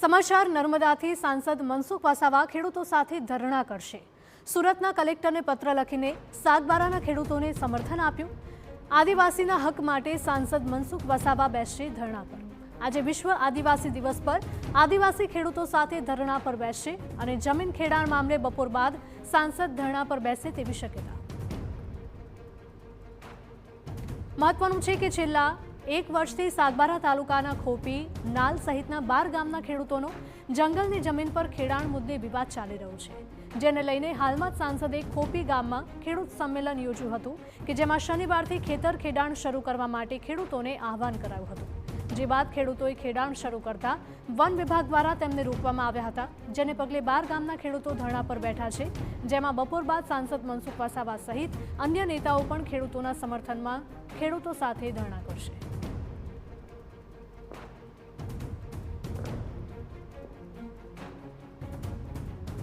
સમાચાર નર્મદાથી સાંસદ મનસુખ વસાવા ખેડૂતો સાથે ધરણા કરશે। સુરતના કલેક્ટરને પત્ર લખીને સાગબારાના ખેડૂતોને સમર્થન આપ્યું। આદિવાસીના હક માટે સાંસદ મનસુખ વસાવા બેસશે ધરણા પર। આજે વિશ્વ આદિવાસી દિવસ પર આદિવાસી ખેડૂતો સાથે ધરણા પર બેસશે અને જમીન ખેડાણ મામલે બપોર બાદ સાંસદ ધરણા પર બેસે તેવી શક્યતા। મહત્વનું છે કે છેલ્લા એક વર્ષથી સાગબારા તાલુકાના ખોપી, નાલ સહિતના 12 ગામના ખેડૂતોનો જંગલની જમીન પર ખેડાણ મુદ્દે વિવાદ ચાલી રહ્યો છે, જેને લઈને હાલમાં જ સાંસદે ખોપી ગામમાં ખેડૂત સંમેલન યોજ્યું હતું કે જેમાં શનિવારથી ખેતર ખેડાણ શરૂ કરવા માટે ખેડૂતોને આહવાન કરાયું હતું। જે બાદ ખેડૂતોએ ખેડાણ શરૂ કરતા વન વિભાગ દ્વારા તેમને રોકવામાં આવ્યા હતા, જેને પગલે 12 ગામના ખેડૂતો ધરણા પર બેઠા છે, જેમાં બપોર બાદ સાંસદ મનસુખ વસાવા સહિત અન્ય નેતાઓ પણ ખેડૂતોના સમર્થનમાં ખેડૂતો સાથે ધરણા કરશે।